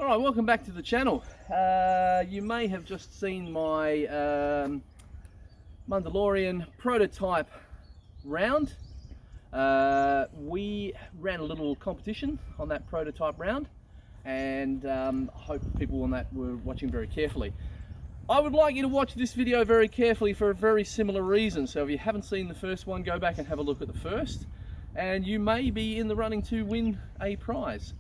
Alright, welcome back to the channel. You may have just seen my Mundilorian prototype round. We ran a little competition on that prototype round, and I hope people on that were watching very carefully. I would like you to watch this video very carefully for a very similar reason. So if you haven't seen the first one, go back and have a look at the first, and you may be in the running to win a prize.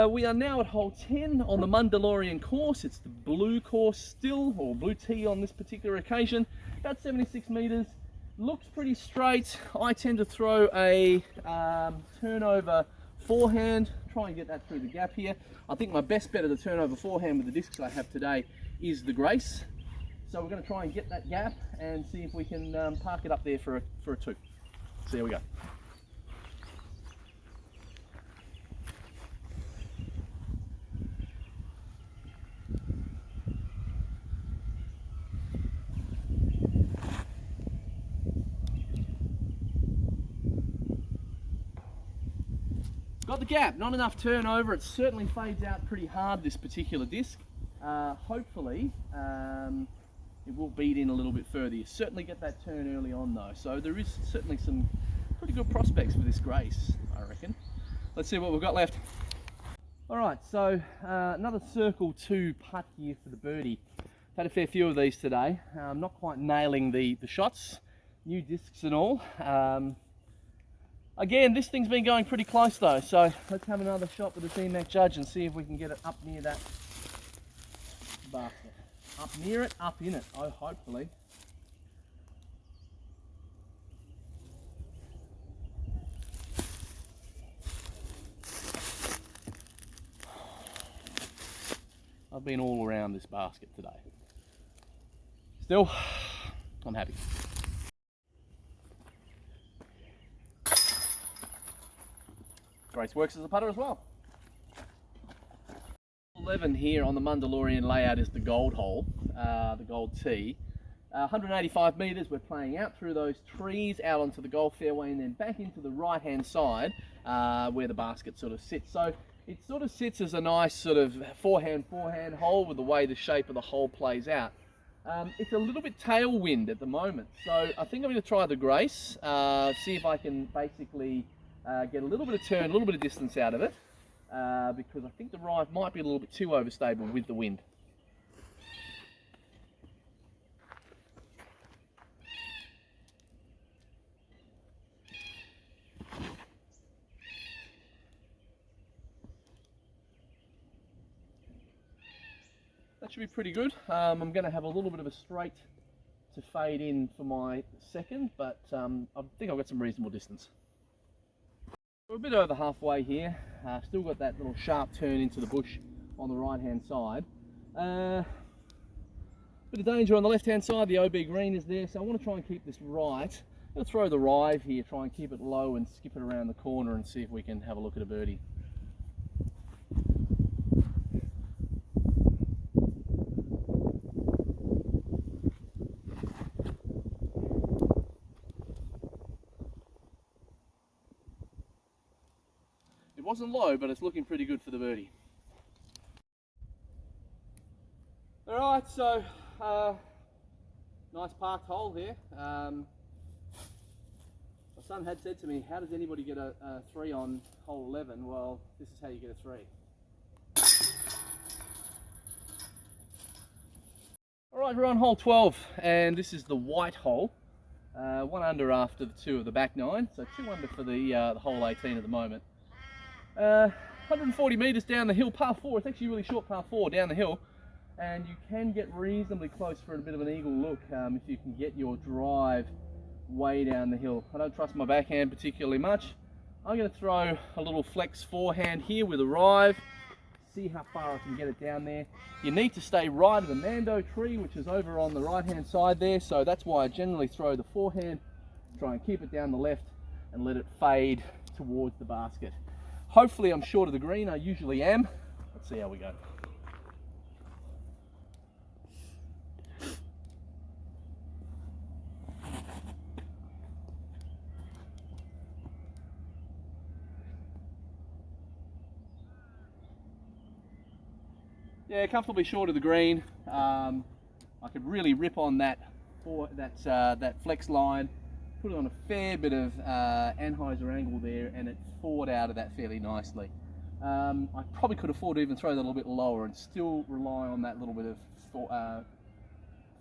We are now at hole 10 on the Mundilorian course. It's the blue course still, or blue tee on this particular occasion. About 76 meters. Looks pretty straight. I tend to throw a turnover forehand, try and get that through the gap here. I think my best bet of the turnover forehand with the discs I have today is the Grace. So we're going to try and get that gap and see if we can park it up there for a two. So here we go. Got the gap, not enough turnover. It certainly fades out pretty hard, this particular disc. Hopefully it will beat in a little bit further. You certainly get that turn early on though, so there is certainly some pretty good prospects for this Grace, I reckon. Let's see what we've got left. Alright, so another circle 2 putt here for the birdie. Had a fair few of these today. I'm not quite nailing the shots, new discs and all. Again, this thing's been going pretty close though, so let's have another shot with the T-Mac Judge and see if we can get it up near that basket. Up near it, up in it, oh, hopefully. I've been all around this basket today. Still, I'm happy. Grace works as a putter as well. 11 here on the Mundilorian layout is the gold hole, the gold tee. 185 metres, we're playing out through those trees, out onto the golf fairway, and then back into the right hand side where the basket sort of sits. So it sort of sits as a nice sort of forehand hole with the way the shape of the hole plays out. It's a little bit tailwind at the moment, so I think I'm going to try the Grace, see if I can basically get a little bit of turn, a little bit of distance out of it, because I think the drive might be a little bit too overstable with the wind. That should be pretty good. I'm going to have a little bit of a straight to fade in for my second, but I think I've got some reasonable distance. We're a bit over halfway here. Still got that little sharp turn into the bush on the right hand side. Bit of danger on the left hand side. The OB green is there, so I want to try and keep this right. I'm going to throw the rive here, try and keep it low and skip it around the corner and see if we can have a look at a birdie. It wasn't low, but it's looking pretty good for the birdie. Alright, so nice parked hole here. My son had said to me, how does anybody get a 3 on hole 11? Well, this is how you get a 3. Alright, we're on hole 12, and this is the white hole. 1 under after the 2 of the back 9, so 2 under for the hole 18 at the moment. 140 metres down the hill, par 4. It's actually a really short par 4 down the hill, and you can get reasonably close for a bit of an eagle look if you can get your drive way down the hill. I don't trust my backhand particularly much, I'm going to throw a little flex forehand here with a drive, see how far I can get it down there. You need to stay right of the Mando tree, which is over on the right hand side there, so that's why I generally throw the forehand, try and keep it down the left and let it fade towards the basket. Hopefully I'm short of the green, I usually am. Let's see how we go. Yeah, comfortably short of the green. I could really rip on that flex line, put it on a fair bit of anhyzer angle there, and it forward out of that fairly nicely. I probably could afford to even throw that a little bit lower and still rely on that little bit of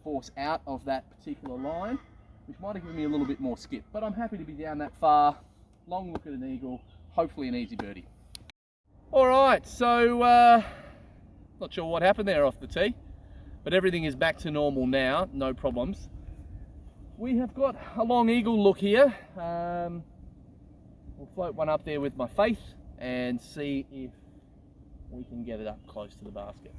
force out of that particular line, which might have given me a little bit more skip. But I'm happy to be down that far. Long look at an eagle, hopefully an easy birdie. All right, so not sure what happened there off the tee, but everything is back to normal now, no problems. We have got a long eagle look here. We'll float one up there with my faith and see if we can get it up close to the basket.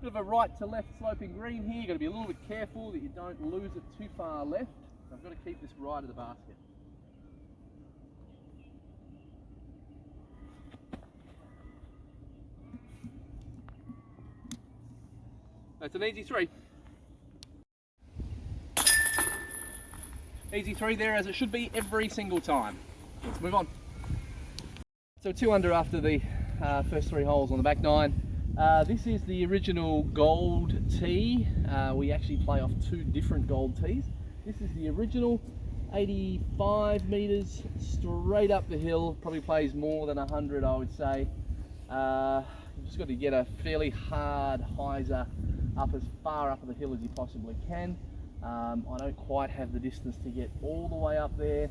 Bit of a right to left sloping green here. You've got to be a little bit careful that you don't lose it too far left. So I've got to keep this right of the basket. That's an easy three. Easy three there, as it should be every single time. Let's move on. So 2 under after the first 3 holes on the back 9. This is the original gold tee. We actually play off 2 different gold tees. This is the original 85 meters straight up the hill. Probably plays more than 100, I would say. You've just got to get a fairly hard hyzer up as far up the hill as you possibly can. I don't quite have the distance to get all the way up there.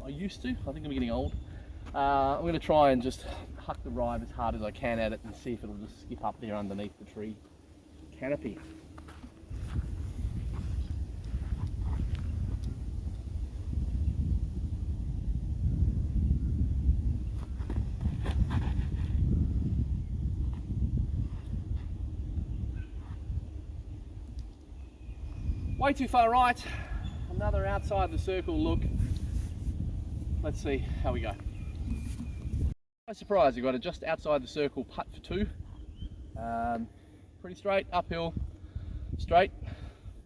I used to. I think I'm getting old. I'm going to try and just huck the drive as hard as I can at it and see if it'll just skip up there underneath the tree canopy. Way too far right, another outside the circle look. Let's see how we go. No surprise, you got it just outside the circle putt for 2. Pretty straight, uphill, straight.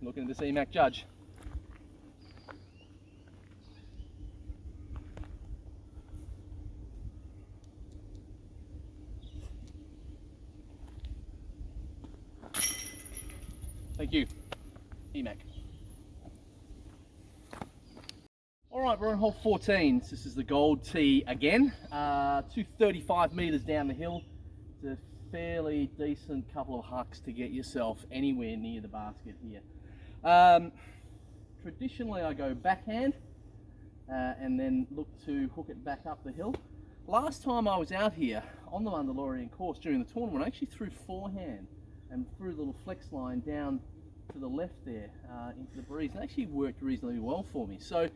Looking to see Mac judge. Thank you, Mac. Alright, we're on hole 14. This is the gold tee again. 235 meters down the hill. It's a fairly decent couple of hucks to get yourself anywhere near the basket here. Traditionally I go backhand and then look to hook it back up the hill. Last time I was out here on the Mundilorian course during the tournament, I actually threw forehand and threw a little flex line down to the left there into the breeze. It actually worked reasonably well for me. So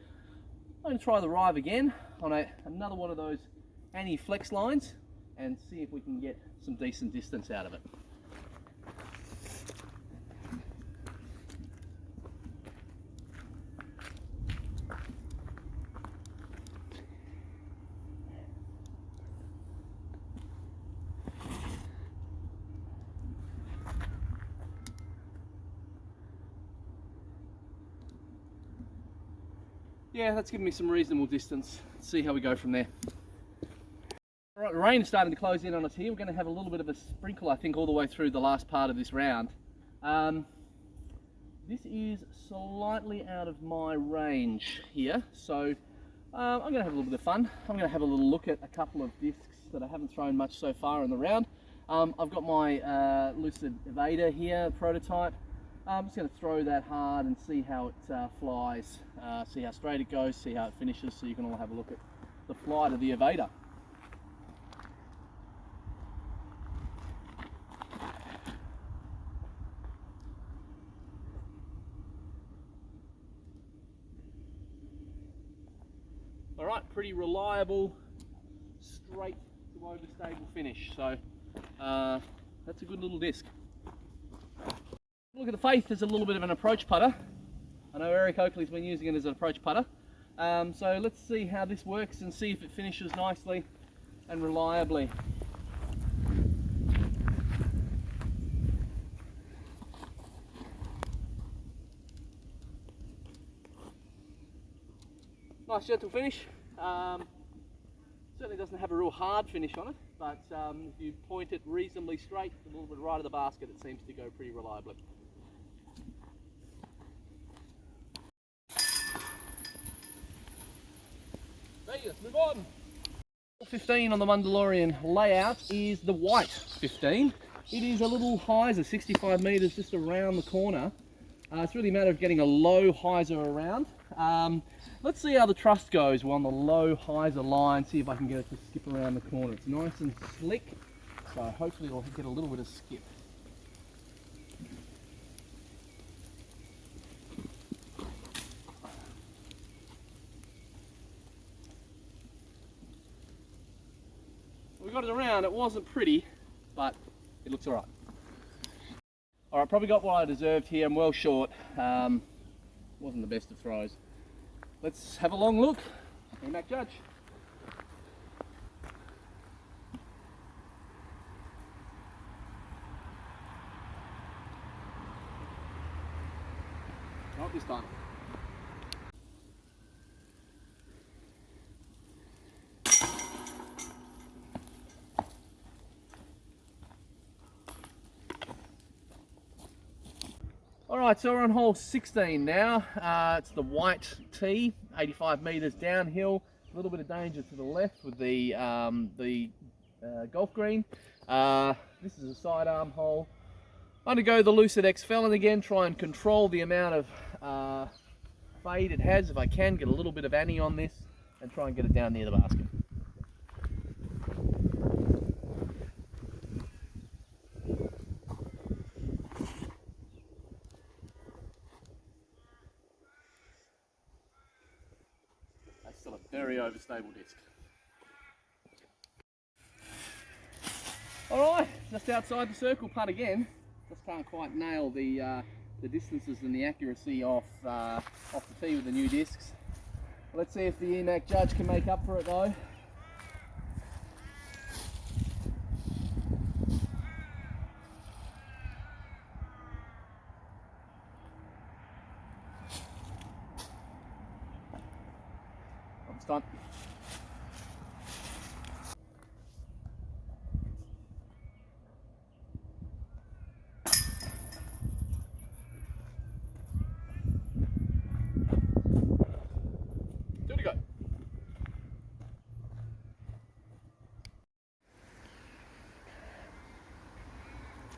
I'm going to try the drive again on another one of those anti-flex lines and see if we can get some decent distance out of it. Yeah, that's given me some reasonable distance. Let's see how we go from there. All right, the rain is starting to close in on us here. We're going to have a little bit of a sprinkle, I think, all the way through the last part of this round. This is slightly out of my range here, so I'm going to have a little bit of fun. I'm going to have a little look at a couple of discs that I haven't thrown much so far in the round. I've got my Lucid Evader here, prototype. I'm just going to throw that hard and see how it flies, see how straight it goes, see how it finishes, so you can all have a look at the flight of the Evader. All right, pretty reliable, straight to overstable finish. So that's a good little disc. Look at the Faith, there's a little bit of an approach putter. I know Eric Oakley's been using it as an approach putter. So let's see how this works and see if it finishes nicely and reliably. Nice gentle finish. Certainly doesn't have a real hard finish on it, but if you point it reasonably straight, a little bit right of the basket, it seems to go pretty reliably. Hey, let's move on. 15 on the Mundilorian layout is the white 15. It is a little hyzer, 65 metres just around the corner. It's really a matter of getting a low hyzer around. Let's see how the trust goes. We're on the low hyzer line, see if I can get it to skip around the corner. It's nice and slick, so hopefully it'll get a little bit of skip. We got it around. It wasn't pretty, but it looks all right. All right, probably got what I deserved here. I'm well short. Wasn't the best of throws. Let's have a long look. Mac Judge. Not this time. Alright, so we're on hole 16 now. It's the white tee, 85 metres downhill. A little bit of danger to the left with the golf green. This is a sidearm hole. I'm going to go the Lucid X Felon again, try and control the amount of fade it has if I can, get a little bit of Annie on this and try and get it down near the basket. Still a very overstable disc. Alright, just outside the circle putt again. Just can't quite nail the distances and the accuracy off the tee with the new discs. Let's see if the EMAC Judge can make up for it though. Done. Two to go.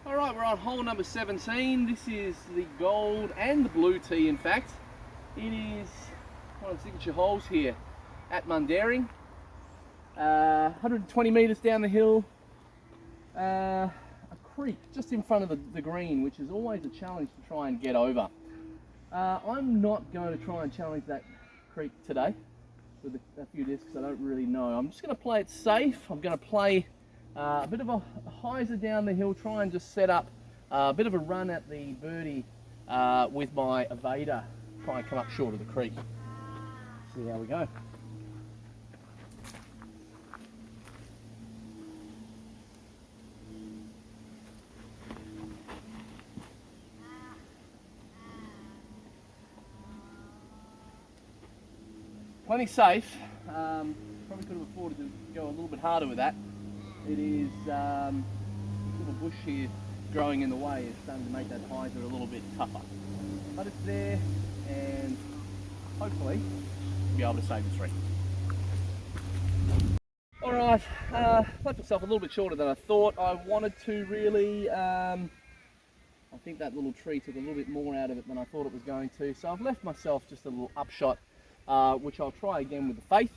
All right, we're on hole number 17. This is the gold and the blue tee, in fact. It is one of the signature holes here at Mundaring. 120 metres down the hill. A creek just in front of the green, which is always a challenge to try and get over. I'm not going to try and challenge that creek today with a few discs. I don't really know. I'm just going to play it safe. I'm going to play a bit of a hyzer down the hill, try and just set up a bit of a run at the birdie with my evader, try and come up short of the creek. See how we go. Plenty safe. Probably could have afforded to go a little bit harder with that. It is a little bush here growing in the way. It's starting to make that hyzer a little bit tougher. But it's there, and hopefully we'll be able to save the three. Alright, left myself a little bit shorter than I thought. I wanted to really, I think that little tree took a little bit more out of it than I thought it was going to. So I've left myself just a little upshot, which I'll try again with the Faith.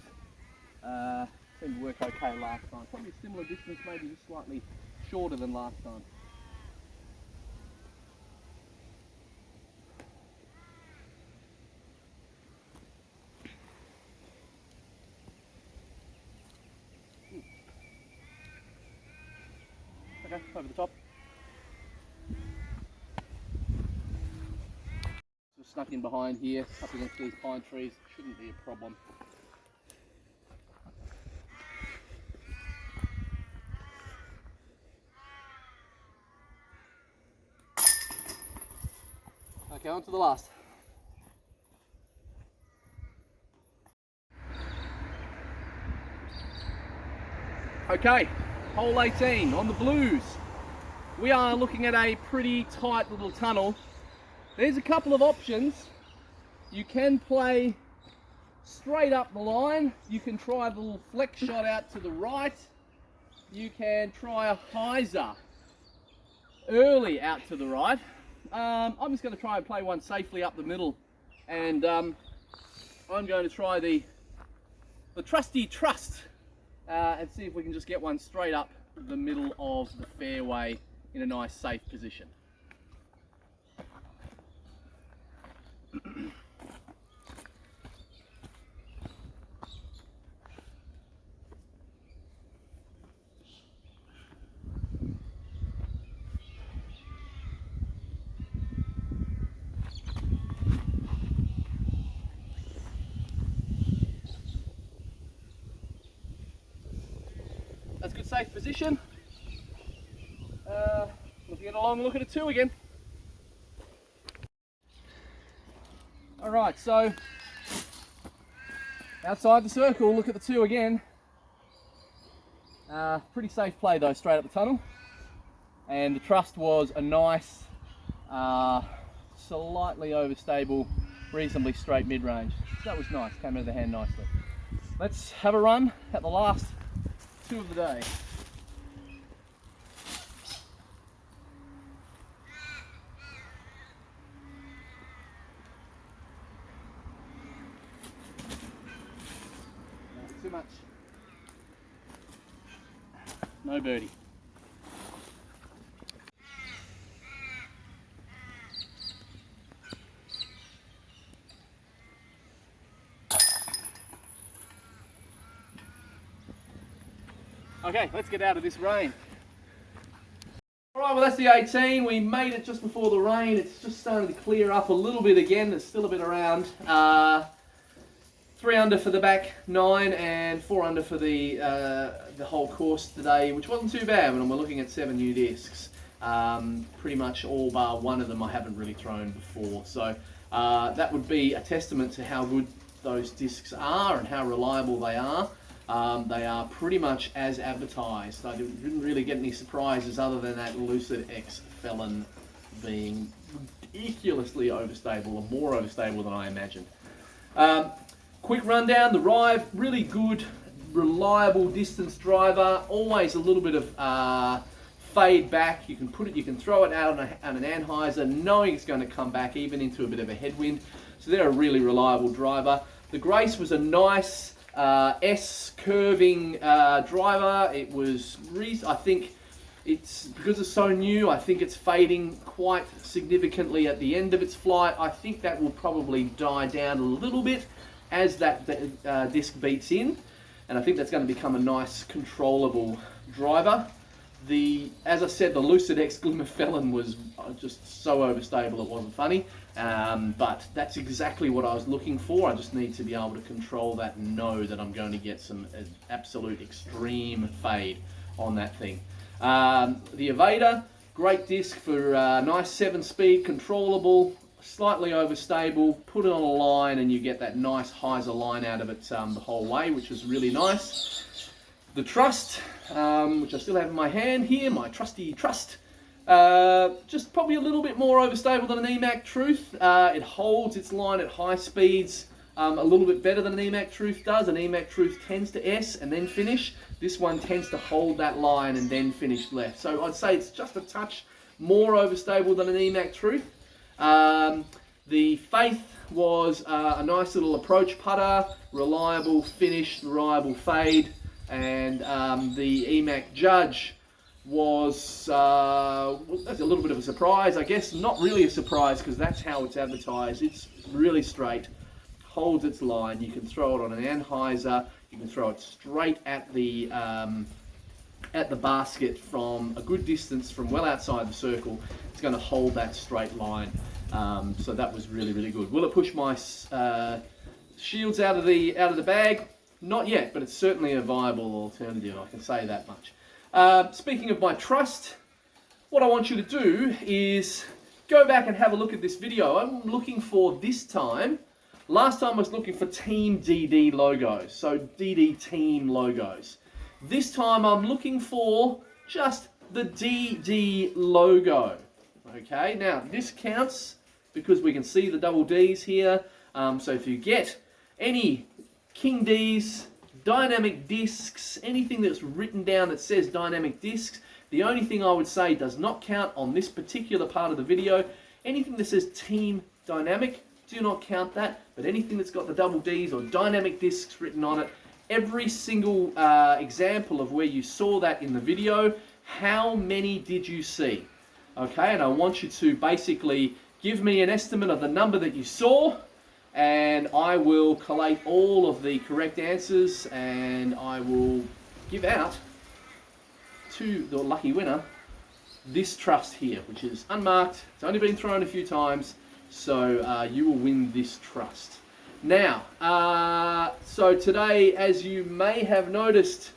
Seemed to work okay last time. Probably a similar distance, maybe just slightly shorter than last time. Okay, over the top. Just snuck in behind here, up against these pine trees. Shouldn't be a problem. Okay, on to the last. Okay, hole 18 on the blues. We are looking at a pretty tight little tunnel. There's a couple of options. You can play straight up the line. You can try the little flex shot out to the right. You can try a hyzer early out to the right. I'm just going to try and play one safely up the middle, and I'm going to try the trusty trust and see if we can just get one straight up the middle of the fairway in a nice safe position. That's a good safe position. We'll get a long look at a 2 again. Alright, so outside the circle, look at the 2 again. Pretty safe play though, straight up the tunnel. And the trust was a nice, slightly overstable, reasonably straight mid-range. That was nice, came out of the hand nicely. Let's have a run at the last 2 of the day. Not too much. No birdie. Okay, let's get out of this rain. Alright, well that's the 18. We made it just before the rain. It's just starting to clear up a little bit again. There's still a bit around. 3 under for the back 9 and 4 under for the whole course today, which wasn't too bad when we're looking at 7 new discs. Pretty much all bar one of them I haven't really thrown before. So that would be a testament to how good those discs are and how reliable they are. They are pretty much as advertised. I didn't really get any surprises other than that Lucid X Felon being ridiculously overstable, or more overstable than I imagined. Quick rundown, the Rive, really good, reliable distance driver, always a little bit of fade back. You can throw it out on an anhyzer, knowing it's going to come back even into a bit of a headwind. So they're a really reliable driver. The Grace was a nice S curving driver. It was, I think it's, because it's so new, I think it's fading quite significantly at the end of its flight. I think that will probably die down a little bit as that disc beats in, and I think that's going to become a nice controllable driver. As I said, the Lucid X Glimmer Felon was just so overstable it wasn't funny, but that's exactly what I was looking for. I just need to be able to control that and know that I'm going to get some absolute extreme fade on that thing. The Evader, great disc for nice 7-speed, controllable, slightly overstable, put it on a line and you get that nice hyzer line out of it the whole way, which is really nice. The Trust, which I still have in my hand here, my trusty Trust, just probably a little bit more overstable than an EMAC Truth. It holds its line at high speeds a little bit better than an EMAC Truth does. An EMAC Truth tends to S and then finish. This one tends to hold that line and then finish left. So I'd say it's just a touch more overstable than an EMAC Truth. The Faith was a nice little approach putter, reliable finish, reliable fade, and the EMAC Judge was that's a little bit of a surprise, I guess. Not really a surprise because that's how it's advertised. It's really straight, holds its line. You can throw it on an anhyzer, you can throw it straight at the at the basket from a good distance from well outside the circle. It's going to hold that straight line. So that was really, really good. Will it push my shields out of the bag? Not yet, but it's certainly a viable alternative, I can say that much. Speaking of my trust, what I want you to do is go back and have a look at this video. I'm looking for this time, last time I was looking for Team DD logos, so DD team logos. This time I'm looking for just the DD logo. Okay, now this counts because we can see the double Ds here. So if you get any King Ds, dynamic discs, anything that's written down that says dynamic discs, the only thing I would say does not count on this particular part of the video. Anything that says Team Dynamic, do not count that, but anything that's got the double Ds or dynamic discs written on it, every single example of where you saw that in the video, how many did you see? Okay, and I want you to basically give me an estimate of the number that you saw, and I will collate all of the correct answers and I will give out to the lucky winner this trust here, which is unmarked. It's only been thrown a few times, so you will win this trust. Now, so today, as you may have noticed,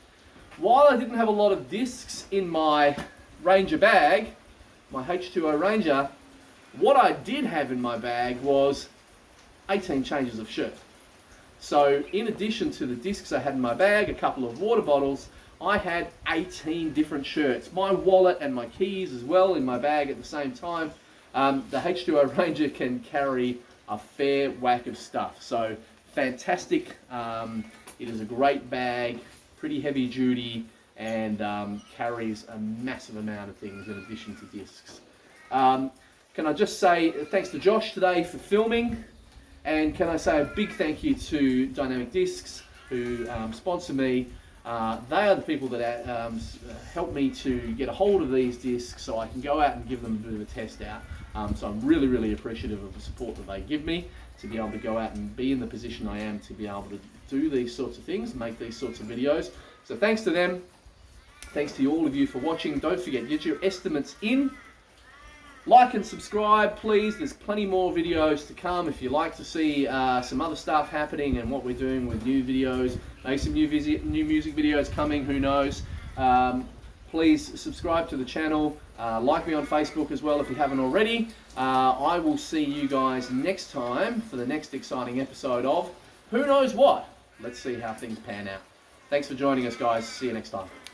while I didn't have a lot of discs in my Ranger bag, my H2O Ranger, what I did have in my bag was 18 changes of shirt. So in addition to the discs I had in my bag, a couple of water bottles, I had 18 different shirts. My wallet and my keys as well in my bag at the same time. The H2O Ranger can carry a fair whack of stuff. So fantastic. It is a great bag, pretty heavy duty, and carries a massive amount of things in addition to discs. Can I just say thanks to Josh today for filming, and can I say a big thank you to Dynamic Discs who sponsor me. They are the people that help me to get a hold of these discs so I can go out and give them a bit of a test out. So I'm really, really appreciative of the support that they give me to be able to go out and be in the position I am to be able to do these sorts of things, make these sorts of videos. So thanks to them. Thanks to all of you for watching. Don't forget, get your estimates in. Like and subscribe, please. There's plenty more videos to come. If you like to see some other stuff happening and what we're doing with new videos, maybe some new music videos coming, who knows. Please subscribe to the channel. Like me on Facebook as well if you haven't already. I will see you guys next time for the next exciting episode of Who Knows What. Let's see how things pan out. Thanks for joining us, guys. See you next time.